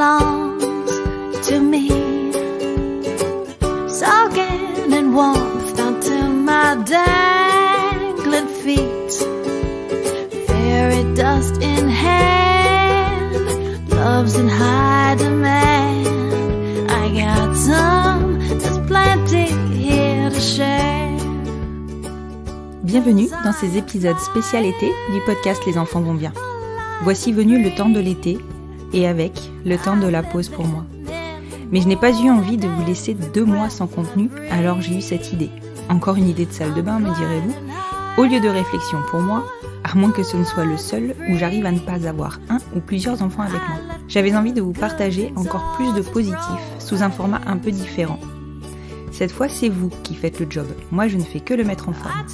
belongs to me. Soaking in warmth down to my dangling feet. Fairy dust in hand, love's in high demand. I got some, there's plenty here to share. Bienvenue dans ces épisodes spécial été du podcast Les enfants vont bien. Voici venu le temps de l'été et avec le temps de la pause pour moi. Mais je n'ai pas eu envie de vous laisser 2 mois sans contenu, alors j'ai eu cette idée. Encore une idée de salle de bain, me direz-vous, au lieu de réflexion pour moi, à moins que ce ne soit le seul où j'arrive à ne pas avoir un ou plusieurs enfants avec moi. J'avais envie de vous partager encore plus de positif sous un format un peu différent. Cette fois, c'est vous qui faites le job. Moi, je ne fais que le mettre en forme.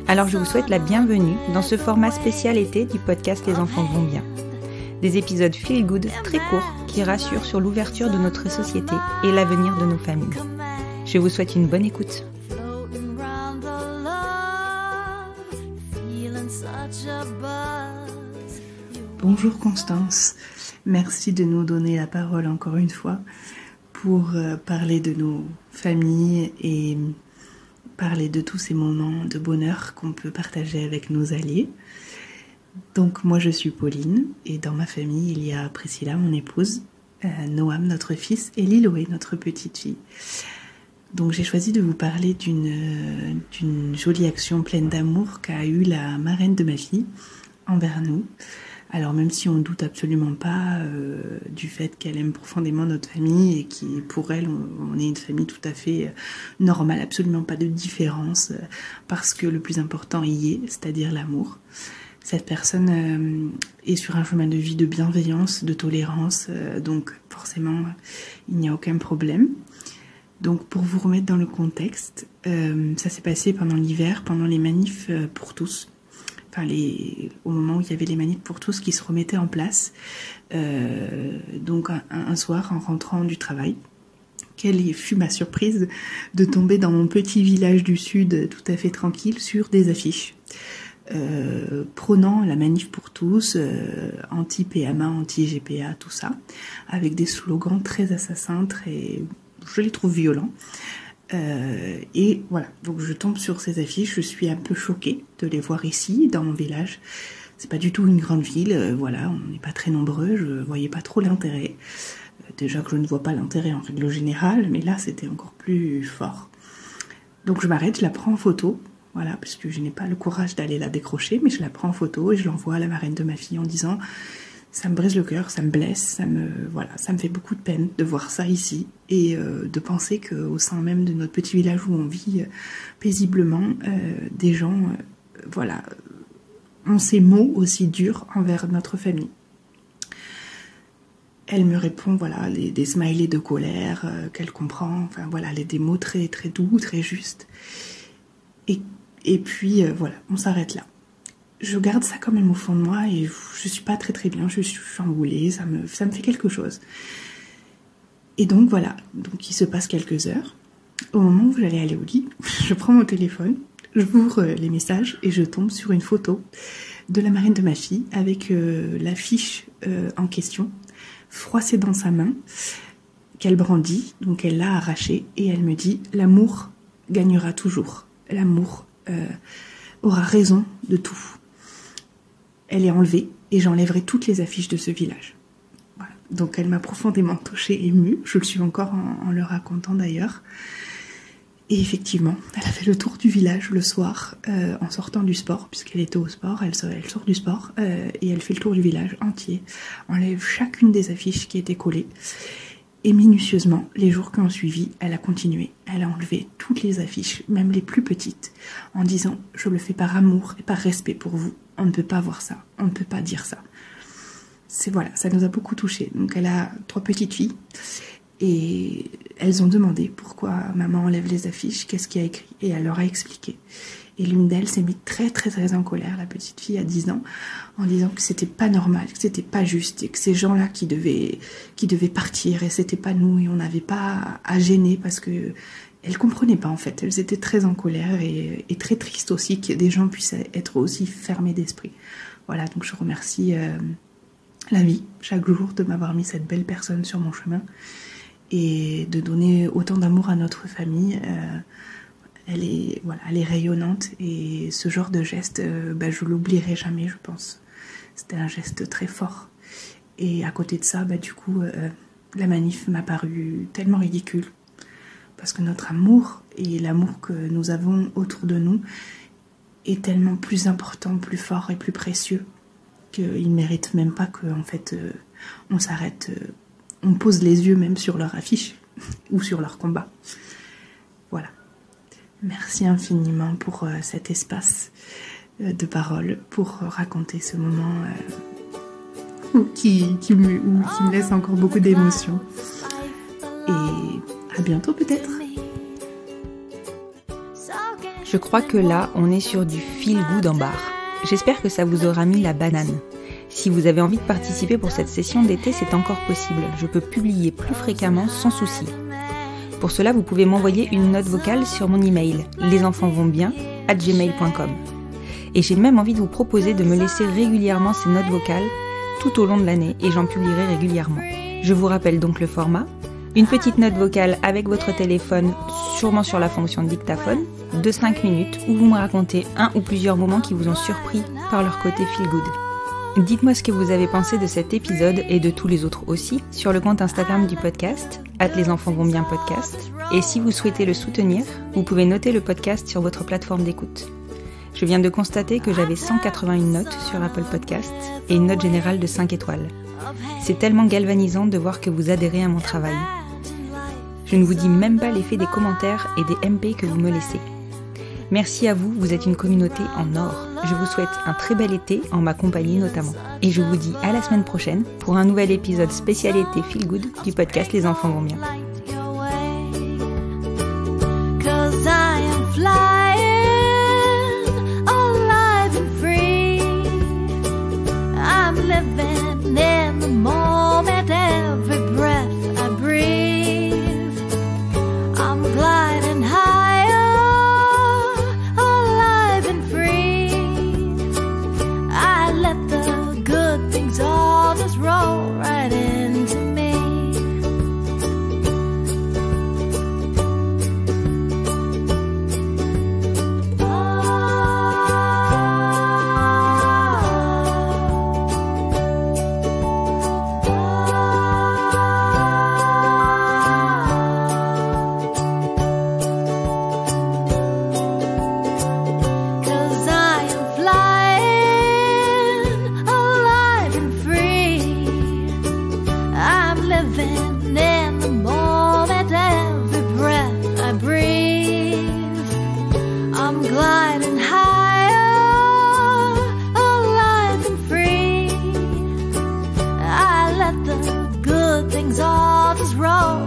Alors, je vous souhaite la bienvenue dans ce format spécial été du podcast Les enfants vont bien. Des épisodes feel good très courts qui rassurent sur l'ouverture de notre société et l'avenir de nos familles. Je vous souhaite une bonne écoute. Bonjour Constance, merci de nous donner la parole encore une fois pour parler de nos familles et parler de tous ces moments de bonheur qu'on peut partager avec nos alliés. Donc moi je suis Pauline et dans ma famille il y a Priscilla, mon épouse, Noam, notre fils, et Liloé, notre petite fille. Donc j'ai choisi de vous parler d'une jolie action pleine d'amour qu'a eue la marraine de ma fille envers nous. Alors même si on ne doute absolument pas du fait qu'elle aime profondément notre famille et qui pour elle on est une famille tout à fait normale, absolument pas de différence parce que le plus important y est, c'est-à-dire l'amour. Cette personne est sur un chemin de vie de bienveillance, de tolérance, donc forcément il n'y a aucun problème. Donc pour vous remettre dans le contexte, ça s'est passé pendant l'hiver, pendant les manifs pour tous. Au moment où il y avait les manifs pour tous qui se remettaient en place. Donc un soir, en rentrant du travail, quelle fut ma surprise de tomber dans mon petit village du sud tout à fait tranquille sur des affiches. Prônant la manif pour tous, anti-PMA, anti-GPA, tout ça, avec des slogans très assassins, je les trouve violents. Et voilà, donc je tombe sur ces affiches, je suis un peu choquée de les voir ici, dans mon village. C'est pas du tout une grande ville, voilà, on n'est pas très nombreux, je voyais pas trop l'intérêt. Déjà que je ne vois pas l'intérêt en règle générale, mais là c'était encore plus fort. Donc je m'arrête, je la prends en photo, voilà, parce que je n'ai pas le courage d'aller la décrocher, mais je la prends en photo et je l'envoie à la marraine de ma fille en disant « ça me brise le cœur, ça me blesse, ça me fait beaucoup de peine de voir ça ici et de penser qu'au sein même de notre petit village où on vit paisiblement, des gens ont ces mots aussi durs envers notre famille. » Elle me répond des smileys de colère qu'elle comprend, des mots très très doux, très justes. Et puis on s'arrête là. Je garde ça quand même au fond de moi et je suis pas très très bien, je suis chamboulée, ça me fait quelque chose. Et donc donc il se passe quelques heures. Au moment où j'allais aller au lit, je prends mon téléphone, j'ouvre les messages et je tombe sur une photo de la marraine de ma fille avec l'affiche en question, froissée dans sa main, qu'elle brandit, donc elle l'a arrachée et elle me dit « L'amour gagnera toujours, l'amour aura raison de tout. » Elle est enlevée et j'enlèverai toutes les affiches de ce village. Voilà. Donc elle m'a profondément touchée, émue. Je le suis encore en le racontant d'ailleurs. Et effectivement, elle a fait le tour du village le soir en sortant du sport, puisqu'elle était au sport. Elle sort du sport et elle fait le tour du village entier. Enlève chacune des affiches qui étaient collées. Et minutieusement, les jours qui ont suivi, elle a continué. Elle a enlevé toutes les affiches, même les plus petites, en disant « Je le fais par amour et par respect pour vous. On ne peut pas voir ça, on ne peut pas dire ça. » Ça nous a beaucoup touchés. Donc elle a 3 petites filles et elles ont demandé pourquoi maman enlève les affiches, qu'est-ce qu'il y a écrit, et elle leur a expliqué. Et l'une d'elles s'est mise très très très en colère, la petite fille à 10 ans, en disant que c'était pas normal, que c'était pas juste, et que ces gens-là qui devaient partir, et c'était pas nous, et on n'avait pas à gêner, parce que elles comprenaient pas en fait, elles étaient très en colère, et très tristes aussi que des gens puissent être aussi fermés d'esprit. Voilà, donc je remercie la vie chaque jour, de m'avoir mis cette belle personne sur mon chemin et de donner autant d'amour à notre famille. Elle est rayonnante et ce genre de geste, je l'oublierai jamais, je pense. C'était un geste très fort. Et à côté de ça, la manif m'a paru tellement ridicule parce que notre amour et l'amour que nous avons autour de nous est tellement plus important, plus fort et plus précieux qu'ils ne méritent même pas qu'en fait on s'arrête, on pose les yeux même sur leur affiche ou sur leur combat. Voilà. Merci infiniment pour cet espace de parole, pour raconter ce moment qui me laisse encore beaucoup d'émotions. Et à bientôt peut-être. Je crois que là, on est sur du feel good en barre. J'espère que ça vous aura mis la banane. Si vous avez envie de participer pour cette session d'été, c'est encore possible. Je peux publier plus fréquemment sans souci. Pour cela, vous pouvez m'envoyer une note vocale sur mon email lesenfantsvontsbien@gmail.com. Et j'ai même envie de vous proposer de me laisser régulièrement ces notes vocales tout au long de l'année et j'en publierai régulièrement. Je vous rappelle donc le format. Une petite note vocale avec votre téléphone, sûrement sur la fonction dictaphone, de 5 minutes où vous me racontez un ou plusieurs moments qui vous ont surpris par leur côté feel good. Dites-moi ce que vous avez pensé de cet épisode et de tous les autres aussi sur le compte Instagram du podcast, @lesenfantsvontsbien-podcast. Et si vous souhaitez le soutenir, vous pouvez noter le podcast sur votre plateforme d'écoute. Je viens de constater que j'avais 181 notes sur Apple Podcasts et une note générale de 5 étoiles. C'est tellement galvanisant de voir que vous adhérez à mon travail. Je ne vous dis même pas l'effet des commentaires et des MP que vous me laissez. Merci à vous, vous êtes une communauté en or. Je vous souhaite un très bel été, en ma compagnie notamment. Et je vous dis à la semaine prochaine pour un nouvel épisode spécialité Feel Good du podcast Les Enfants vont bien. Things all just roll